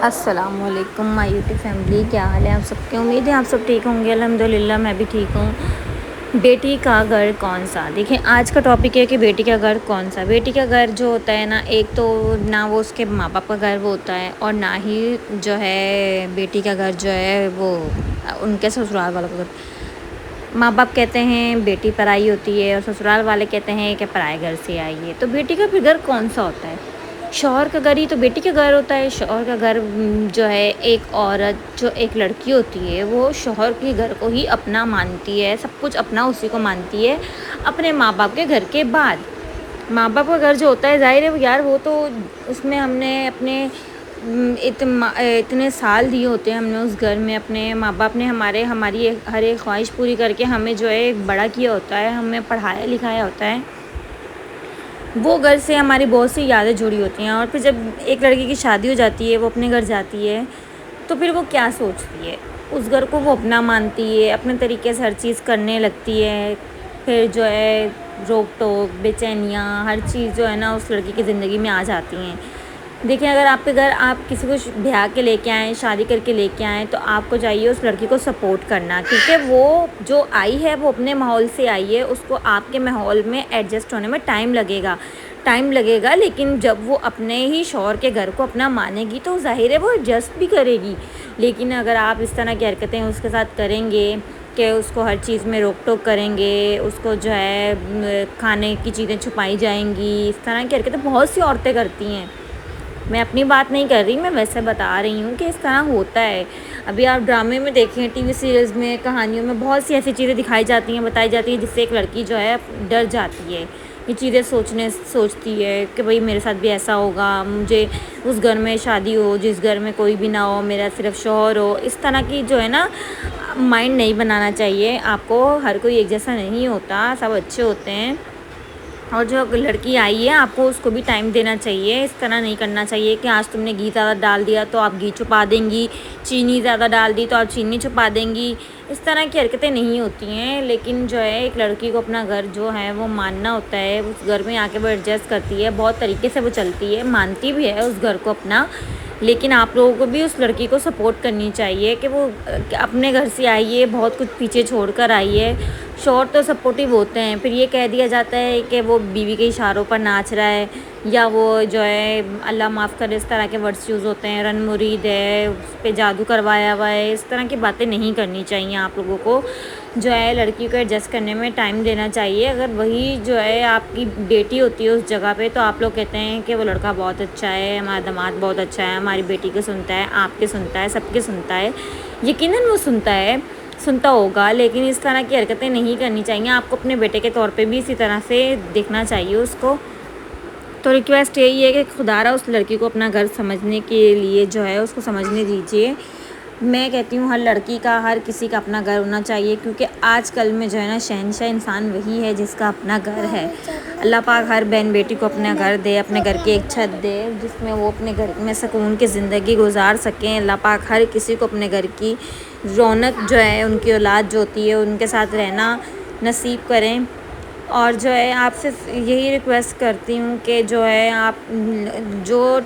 السلام علیکم مائی YouTube family, کیا حال ہے آپ سب کے؟ امید ہے آپ سب ٹھیک ہوں گے۔ الحمدللہ میں بھی ٹھیک ہوں۔ بیٹی کا گھر کون سا؟ دیکھیں، آج کا ٹاپک ہے کہ بیٹی کا گھر کون سا۔ بیٹی کا گھر جو ہوتا ہے نا، ایک تو نہ وہ اس کے ماں باپ کا گھر وہ ہوتا ہے، اور نہ ہی جو ہے بیٹی کا گھر جو ہے وہ ان کے سسرال والوں کا گھر۔ ماں باپ کہتے ہیں بیٹی پرائی ہوتی ہے، اور سسرال والے کہتے ہیں کہ پرائے گھر سے آئی ہے۔ تو بیٹی کا پھر گھر کون سا ہوتا ہے؟ شوہر کا گھر ہی تو بیٹی کا گھر ہوتا ہے۔ شوہر کا گھر جو ہے، ایک عورت جو ایک لڑکی ہوتی ہے وہ شوہر کے گھر کو ہی اپنا مانتی ہے، سب کچھ اپنا اسی کو مانتی ہے اپنے ماں باپ کے گھر کے بعد۔ ماں باپ کا گھر جو ہوتا ہے، ظاہر ہے یار وہ تو اس میں ہم نے اپنے اتنے سال دیے ہوتے ہیں، ہم نے اس گھر میں اپنے ماں باپ نے ہماری ہر ایک خواہش پوری کر کے ہمیں جو ہے بڑا کیا ہوتا ہے، ہمیں پڑھایا لکھایا ہوتا ہے۔ وہ گھر سے ہماری بہت سی یادیں جڑی ہوتی ہیں، اور پھر جب ایک لڑکی کی شادی ہو جاتی ہے، وہ اپنے گھر جاتی ہے، تو پھر وہ کیا سوچتی ہے؟ اس گھر کو وہ اپنا مانتی ہے، اپنے طریقے سے ہر چیز کرنے لگتی ہے۔ پھر جو ہے روک ٹوک، بے چینیاں، ہر چیز جو ہے نا اس لڑکی کی زندگی میں آ جاتی ہیں۔ دیکھیں، اگر آپ کے گھر آپ کسی کو بیاہ کے لے کے آئیں، شادی کر کے لے کے آئیں، تو آپ کو چاہیے اس لڑکی کو سپورٹ کرنا، کیونکہ وہ جو آئی ہے وہ اپنے ماحول سے آئی ہے، اس کو آپ کے ماحول میں ایڈجسٹ ہونے میں ٹائم لگے گا، لیکن جب وہ اپنے ہی شوہر کے گھر کو اپنا مانے گی تو ظاہر ہے وہ ایڈجسٹ بھی کرے گی۔ لیکن اگر آپ اس طرح کی حرکتیں اس کے ساتھ کریں گے کہ اس کو ہر چیز میں روک ٹوک کریں گے، اس کو جو ہے کھانے کی چیزیں چھپائی جائیں گی، اس طرح کی حرکتیں بہت سی عورتیں کرتی ہیں۔ میں اپنی بات نہیں کر رہی، میں ویسے بتا رہی ہوں کہ اس طرح ہوتا ہے۔ ابھی آپ ڈرامے میں دیکھیں، ٹی وی سیریلز میں، کہانیوں میں بہت سی ایسی چیزیں دکھائی جاتی ہیں، بتائی جاتی ہیں، جس سے ایک لڑکی جو ہے ڈر جاتی ہے، یہ چیزیں سوچتی ہے کہ بھئی میرے ساتھ بھی ایسا ہوگا، مجھے اس گھر میں شادی ہو جس گھر میں کوئی بھی نہ ہو، میرا صرف شوہر ہو۔ اس طرح کی جو ہے نا مائنڈ نہیں بنانا چاہیے آپ کو۔ ہر کوئی ایک جیسا نہیں ہوتا، سب اچھے ہوتے ہیں، اور جو لڑکی آئی ہے آپ کو اس کو بھی ٹائم دینا چاہیے۔ اس طرح نہیں کرنا چاہیے کہ آج تم نے گھی زیادہ ڈال دیا تو آپ گھی چھپا دیں گی، چینی زیادہ ڈال دی تو آپ چینی چھپا دیں گی۔ اس طرح کی حرکتیں نہیں ہوتی ہیں، لیکن جو ہے ایک لڑکی کو اپنا گھر جو ہے وہ ماننا ہوتا ہے۔ اس گھر میں آ کے وہ ایڈجسٹ کرتی ہے، بہت طریقے سے وہ چلتی ہے، مانتی بھی ہے اس گھر کو اپنا، لیکن آپ لوگوں کو بھی اس لڑکی کو سپورٹ کرنی چاہیے کہ وہ اپنے گھر سے آئی ہے، بہت کچھ پیچھے چھوڑ کر آئی ہے۔ شوہر تو سپورٹیو ہوتے ہیں، پھر یہ کہہ دیا جاتا ہے کہ وہ بیوی کے اشاروں پر ناچ رہا ہے، یا وہ جو ہے اللہ معاف کرے اس طرح کے ورڈس یوز ہوتے ہیں، رن مرید ہے، اس پہ جادو کروایا ہوا ہے۔ اس طرح کی باتیں نہیں کرنی چاہیے آپ لوگوں کو۔ جو ہے لڑکی کو ایڈجسٹ کرنے میں ٹائم دینا چاہیے۔ اگر وہی جو ہے آپ کی بیٹی ہوتی ہے اس جگہ پہ، تو آپ لوگ کہتے ہیں کہ وہ لڑکا بہت اچھا ہے، ہمارا داماد بہت اچھا ہے، ہماری بیٹی کو سنتا ہے، آپ کے سنتا ہے، سب کے سنتا ہے۔ یقیناً وہ سنتا ہوگا، لیکن اس طرح کی حرکتیں نہیں کرنی چاہیے۔ آپ کو اپنے بیٹے کے طور پہ بھی اسی طرح سے دیکھنا چاہیے اس کو۔ تو ریکویسٹ یہی ہے کہ خدا را اس لڑکی کو اپنا گھر سمجھنے کے لیے جو ہے اس کو سمجھنے دیجیے۔ میں کہتی ہوں ہر لڑکی کا، ہر کسی کا اپنا گھر ہونا چاہیے، کیونکہ آج کل میں جو ہے نا شہنشاہ انسان وہی ہے جس کا اپنا گھر ہے۔ اللہ پاک ہر بہن بیٹی کو اپنا گھر دے، اپنے گھر کی ایک چھت دے جس میں وہ اپنے گھر میں سکون کی زندگی گزار سکیں۔ اللہ پاک ہر کسی کو اپنے گھر کی رونق جو ہے، ان کی اولاد جو ہوتی ہے ان کے ساتھ رہنا نصیب کریں۔ اور جو ہے آپ سے یہی ریکویسٹ کرتی ہوں کہ جو ہے آپ جو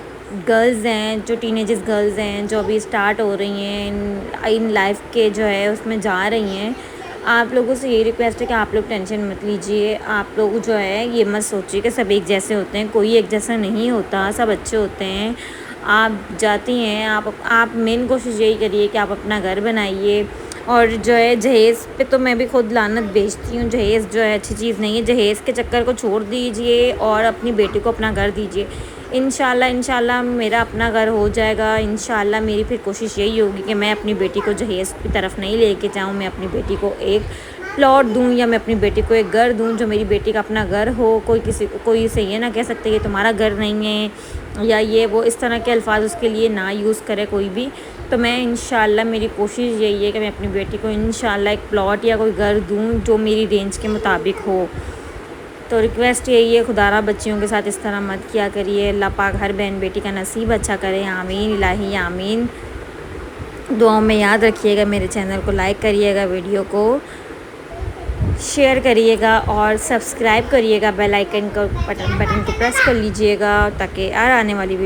گرلز ہیں، جو ٹین ایجز گرلز ہیں، جو ابھی اسٹارٹ ہو رہی ہیں ان لائف کے جو ہے اس میں جا رہی ہیں، آپ لوگوں سے یہی ریکویسٹ ہے کہ آپ لوگ ٹینشن مت لیجیے۔ آپ لوگ جو ہے یہ مت سوچیے کہ سب ایک جیسے ہوتے ہیں، کوئی ایک جیسا نہیں ہوتا، سب اچھے ہوتے ہیں۔ آپ جاتی ہیں، آپ مین کوشش یہی کریے کہ آپ اپنا گھر بنائیے۔ اور جو ہے جہیز پہ تو میں بھی خود لعنت بھیجتی ہوں، جہیز جو ہے اچھی چیز نہیں ہے، جہیز کے چکر کو چھوڑ دیجیے اور اپنی بیٹی کو اپنا گھر دیجیے۔ انشاءاللہ میرا اپنا گھر ہو جائے گا۔ انشاءاللہ میری پھر کوشش یہی ہوگی کہ میں اپنی بیٹی کو جہیز کی طرف نہیں لے کے جاؤں، میں اپنی بیٹی کو ایک پلاٹ دوں، یا میں اپنی بیٹی کو ایک گھر دوں جو میری بیٹی کا اپنا گھر ہو۔ کوئی اسے یہ نہ کہہ سکتے کہ تمہارا گھر نہیں ہے، یا یہ وہ اس طرح کے الفاظ اس کے لیے نہ یوز کرے کوئی بھی۔ تو میں انشاءاللہ میری کوشش یہی ہے کہ میں اپنی بیٹی کو انشاءاللہ ایک پلاٹ یا کوئی گھر دوں جو میری رینج کے مطابق ہو۔ تو ریکویسٹ یہی ہے، خدا را بچیوں کے ساتھ اس طرح مت کیا کریے۔ اللہ پاک ہر بہن بیٹی کا نصیب اچھا کرے، آمین الہی آمین۔ دعاؤں میں یاد رکھیے گا، میرے چینل کو لائک کریے گا، ویڈیو کو شیئر کریے گا، اور سبسکرائب کریے گا، بیل آئیکن کو بٹن کو پریس کر لیجیے گا تاکہ آنے والی